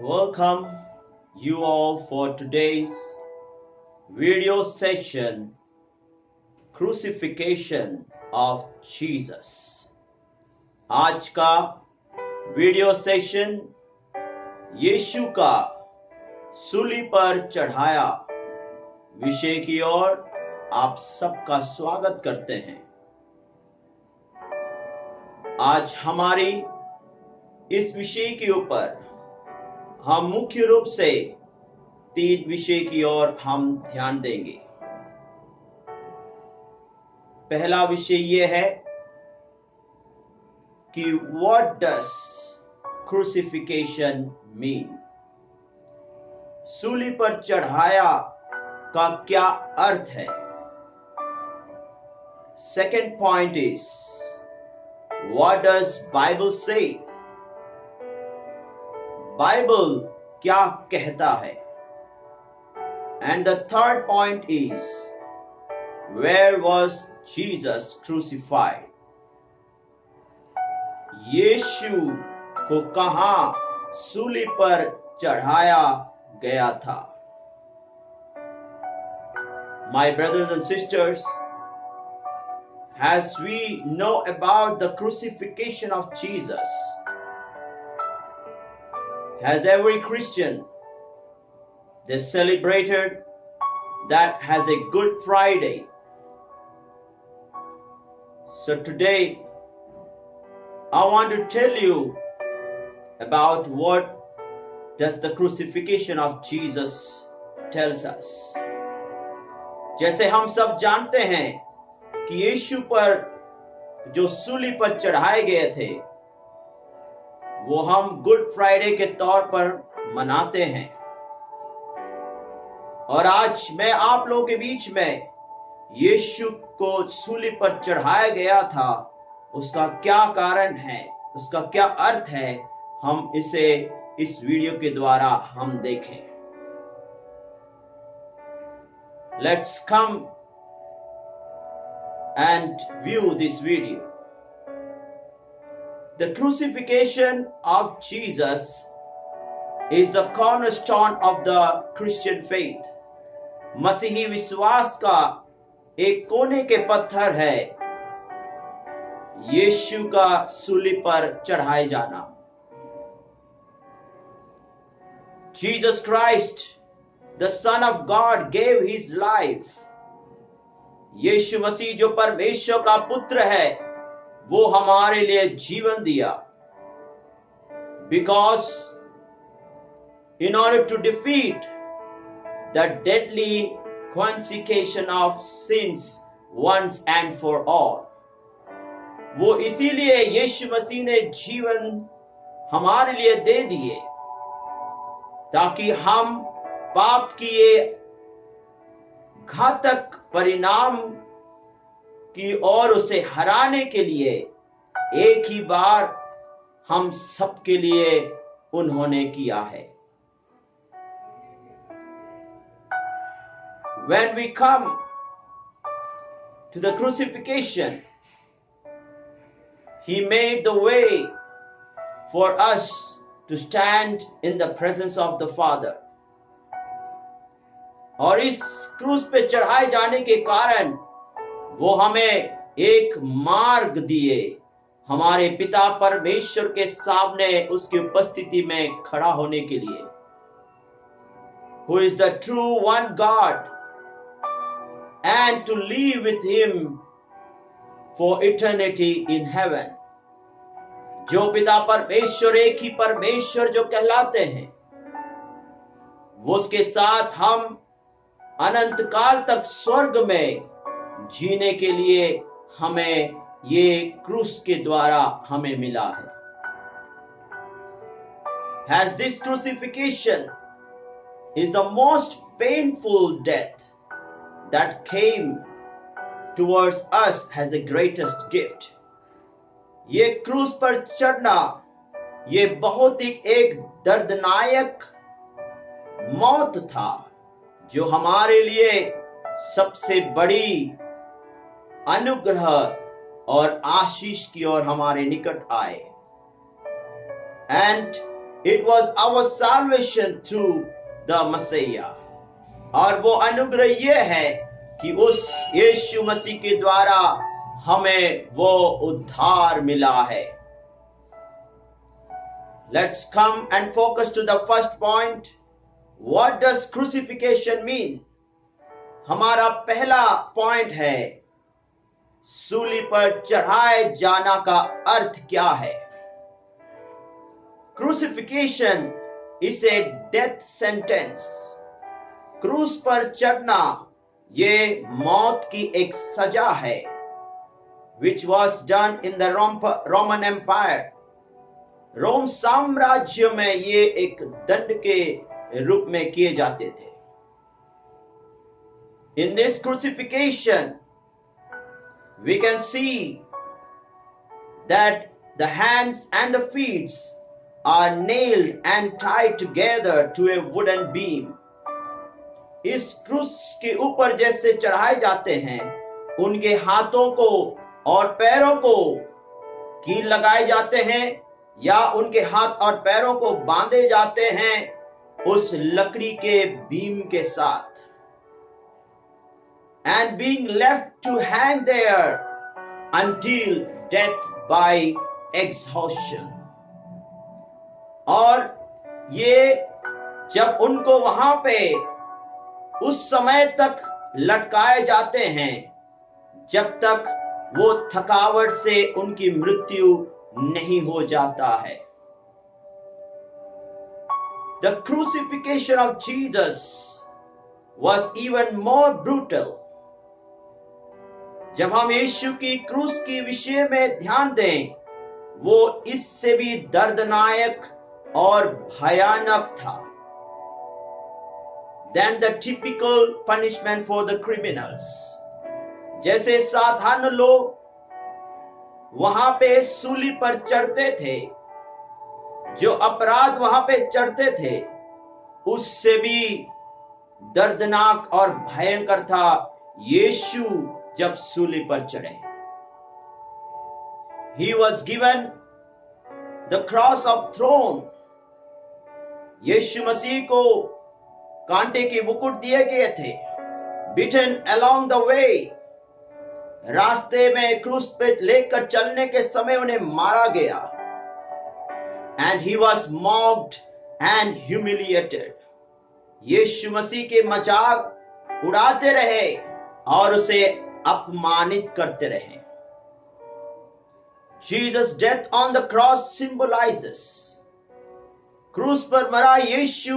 Welcome you all for today's video session, Crucifixion of Jesus. आज का video session यीशु का सूली पर चढ़ाया विषय की ओर आप सबका स्वागत करते हैं। आज हमारी इस विषय के ऊपर हम मुख्य रूप से 3 विषय की ओर हम ध्यान देंगे। पहला विषय यह है कि what does crucifixion mean? सूली पर चढ़ाया का क्या अर्थ है? Second point is what does Bible say? Bible क्या कहता है? And the third point is where was Jesus crucified? यीशु को कहां सूली पर चढ़ाया गया था? My brothers and sisters, as we know about the crucifixion of Jesus, as every Christian, they celebrated that as a Good Friday. So today, I want to tell you about what does the crucifixion of Jesus tells us. जैसे हम सब जानते हैं कि यीशु पर जो सूली पर चढ़ाए गए थे वो हम गुड फ्राइडे के तौर पर मनाते हैं। और आज मैं आप लोगों के बीच में यीशु को सूली पर चढ़ाया गया था, उसका क्या कारण है, उसका क्या अर्थ है, हम इसे इस वीडियो के द्वारा हम देखें। Let's come and view this video. The crucifixion of Jesus is the cornerstone of the Christian faith. मसीही विश्वास का एक कोने के पत्थर है यीशु का सूली पर चढ़ाए जाना। Jesus Christ, the Son of God, gave his life. यीशु मसीह जो परमेश्वर का पुत्र है वो हमारे लिए जीवन दिया। Because in order to defeat the deadly consequence of sins once and for all, वो इसीलिए यीशु मसीह ने जीवन हमारे लिए दे दिए ताकि हम पाप की ये घातक परिणाम की ओर उसे हराने के लिए एक ही बार हम सबके लिए उन्होंने किया है। When we come to the crucifixion, he made the way for us to stand in the presence of the Father. और इस क्रूस पे चढ़ाए जाने के कारण वो हमें एक मार्ग दिए हमारे पिता परमेश्वर के सामने उसकी उपस्थिति में खड़ा होने के लिए। Who is the true one God, and to live with him for eternity in heaven. जो पिता परमेश्वर एक ही परमेश्वर जो कहलाते हैं वो उसके साथ हम अनंत काल तक स्वर्ग में जीने के लिए हमें ये क्रूस के द्वारा हमें मिला है। As this crucifixion is the most painful death that came towards us as the greatest gift. ये क्रूस पर चढ़ना ये बहुत ही एक दर्दनायक मौत था जो हमारे लिए सबसे बड़ी अनुग्रह और आशीष की ओर हमारे निकट आए। And It was our salvation through the Messiah. और वो अनुग्रह ये है कि उस यीशु मसीह के द्वारा हमें वो उद्धार मिला है. Let's come and focus to the first point. What does crucifixion mean? हमारा पहला पॉइंट है, सूली पर चढ़ाए जाना का अर्थ क्या है? Crucifixion is a death sentence. क्रूस पर चढ़ना ये मौत की एक सजा है, which was done in the Roman Empire. रोम साम्राज्य में ये एक दंड के रूप में किए जाते थे. In this crucifixion, we can see that the hands and the feet are nailed and tied together to a wooden beam. इस क्रूस के ऊपर जैसे चढ़ाए जाते हैं, उनके हाथों को और पैरों को कील लगाए जाते हैं या उनके हाथ और पैरों को बांधे जाते हैं उस लकड़ी के बीम के साथ. And being left to hang there until death by exhaustion. और ये जब उनको वहां पे उस समय तक लटकाए जाते हैं जब तक वो थकावट से उनकी मृत्यु नहीं हो जाता है. The crucifixion of Jesus was even more brutal. जब हम यीशु की क्रूस के विषय में ध्यान दें, वो इससे भी दर्दनाक और भयानक था. Than the typical punishment for the criminals. जैसे साधारण लोग वहां पे सूली पर चढ़ते थे, जो अपराध वहां पे चढ़ते थे, उससे भी दर्दनाक और भयंकर था यीशु जब सूली पर चढ़े. He was given the cross of thorn. यीशु मसीह को कांटे के मुकुट दिए गए थे. Beaten along the way. रास्ते में क्रूस पे लेकर चलने के समय उन्हें मारा गया. And he was mocked and humiliated. यीशु मसीह के मजाक उड़ाते रहे और उसे अपमानित करते रहे. Jesus' death on the cross symbolizes. क्रूस पर मरा यीशु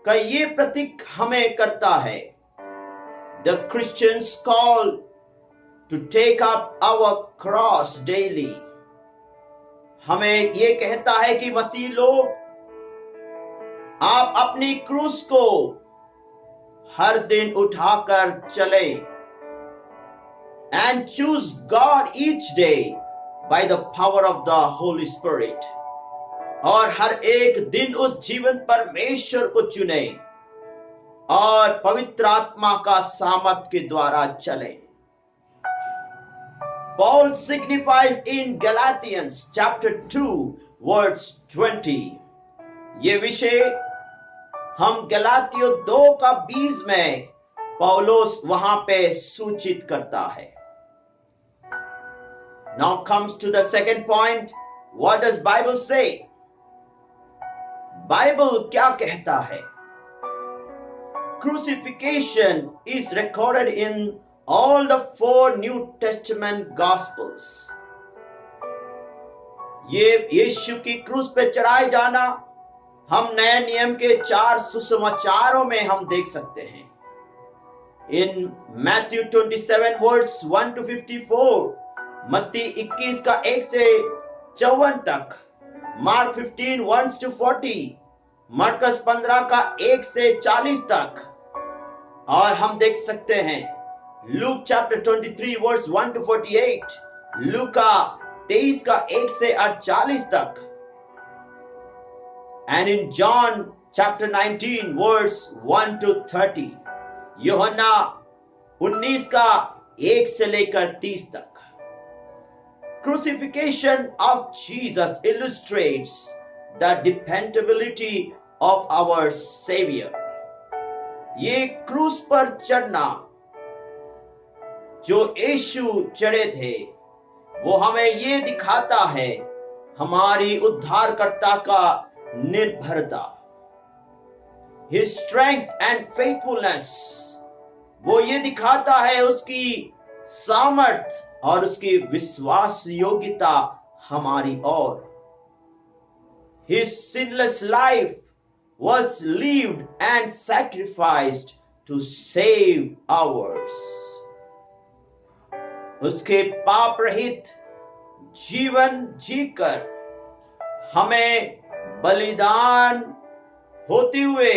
का ये प्रतीक हमें करता है. The Christians call to take up our cross daily. हमें ये कहता है कि मसीह लोग, आप अपनी क्रूस को हर दिन उठाकर चले. And choose God each day by the power of the Holy Spirit. और हर एक दिन उस जीवन परमेश्वर को चुने और पवित्र आत्मा का सामर्थ के द्वारा चले. Paul signifies in Galatians chapter 2 verse 20. ये विषय हम गलातियों 2:20 में पौलुस वहां पे सूचित करता है. Now comes to the second point. What does Bible say? Bible क्या कहता है? Crucifixion is recorded in all the 4 New Testament Gospels. ये यीशु की क्रूस पे चढ़ाए जाना हम नए नियम के 4 सुसमाचारों में हम देख सकते हैं. In Matthew 27 verse 1 to 54, मत्ती 21 का 1 से 54 तक, मार्क 15 1 to 40, मरकस 15 का 1 से 40 तक, और हम देख सकते हैं लूक चैप्टर 23 वर्स 1 to 48, लूका 23 का 1 से 48 तक, and in John chapter 19 verse 1 to 30, यूहन्ना 19 का 1 से लेकर 30 तक. Crucifixion of Jesus illustrates the dependability of our Savior. ये क्रूस पर चढ़ना जो यीशु चढ़े थे, वो हमें ये दिखाता है हमारी उद्धारकर्ता का निर्भरता, His strength and faithfulness. वो ये दिखाता है उसकी सामर्थ और उसकी विश्वास योग्यता हमारी ओर. His sinless life was lived and sacrificed to save ours. उसके पाप रहित जीवन जीकर हमें बलिदान होते हुए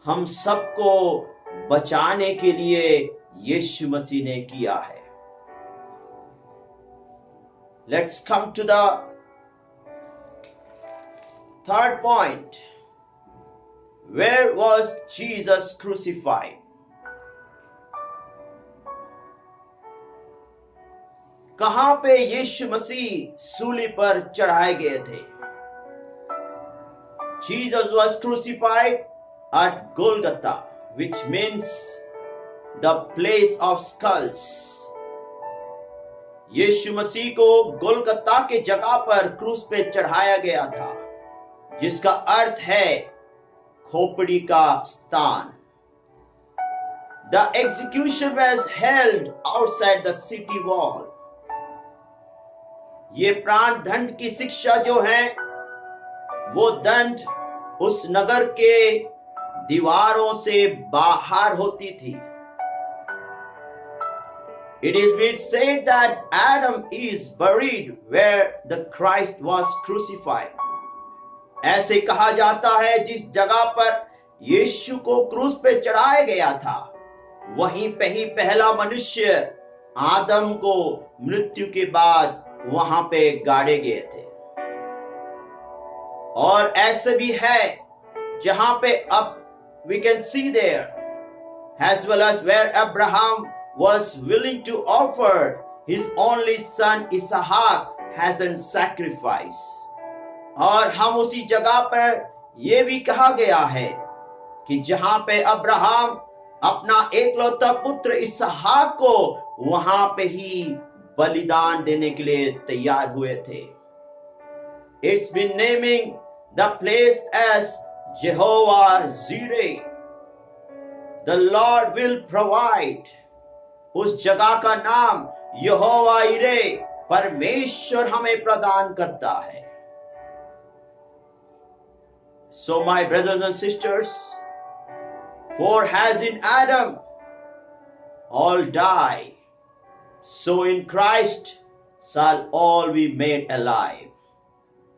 हम सबको बचाने के लिए यीशु मसीह ने किया है. Let's come to the third point. Where was Jesus crucified? कहां पे यीशु मसीह सूली पर चढ़ाए गए थे? Jesus was crucified at Golgotha, which means the place of skulls. यीशु मसीह को गोलगत्ता के जगह पर क्रूस पे चढ़ाया गया था, जिसका अर्थ है खोपड़ी का स्थान. The execution was held outside the city wall. ये प्राण दंड की शिक्षा जो है, वो दंड उस नगर के दीवारों से बाहर होती थी. It is been said that Adam is buried where the Christ was crucified. ऐसे कहा जाता है जिस जगह पर यीशु को क्रूस पे चढ़ाया गया था, वहीं पे ही पहला मनुष्य आदम को मृत्यु के बाद वहां पे गाड़े गए थे. और ऐसे भी है जहां पे अब we can see there, as well as where Abraham was willing to offer his only son Isaac as a sacrifice. और हम उसी जगह पर यह भी कहा गया है कि जहां पे अब्राहम अपना एकलौता पुत्र इसहाक को वहां पे ही बलिदान देने के लिए तैयार हुए थे. It's been naming the place as Jehovah Jireh. The Lord will provide. उस जगह का नाम यहोवा इरे, परमेश्वर हमें प्रदान करता है. So my brothers and sisters, for as in Adam all die, so in Christ shall all be made alive.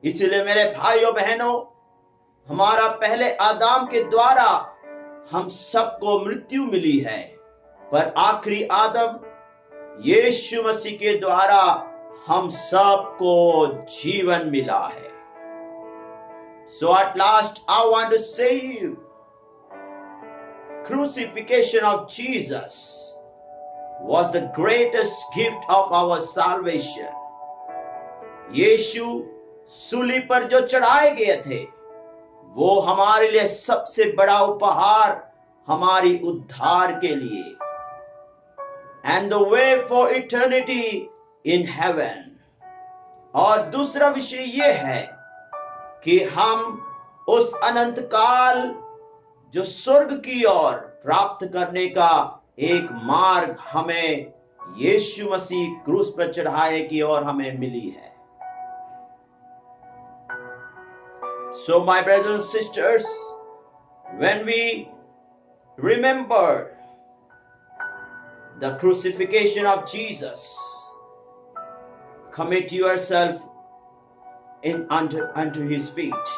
इसलिए मेरे भाइयों बहनों, हमारा पहले आदम के द्वारा हम सबको मृत्यु मिली है, पर आखिरी आदम यीशु मसीह के द्वारा हम सबको जीवन मिला है. So at last I want to say you, crucifixion of Jesus was the greatest gift of our salvation. यीशु सूली पर जो चढ़ाए गए थे, वो हमारे लिए सबसे बड़ा उपहार हमारी उद्धार के लिए, and the way for eternity in heaven. और दूसरा विषय ये है कि हम उस अनंत काल जो स्वर्ग की ओर प्राप्त करने का एक मार्ग हमें यीशु मसीह क्रूस पर चढ़ाए की ओर हमें मिली है. So my brothers and sisters, when we remember the crucifixion of Jesus, commit yourself unto his feet.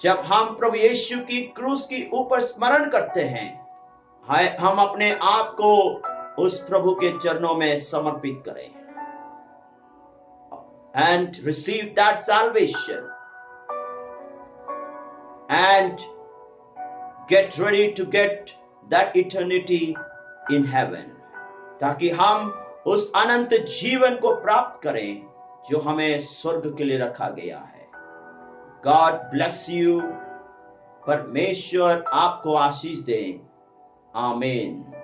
जब हम प्रभु यीशु की क्रूस की ऊपर स्मरण करते हैं, हम अपने आप को उस प्रभु के चरणों में समर्पित करें and receive that salvation and get ready to get that eternity in heaven, ताकि हम उस अनंत जीवन को प्राप्त करें जो हमें स्वर्ग के लिए रखा गया है. God bless you. परमेश्वर आपको आशीष दे। आमीन।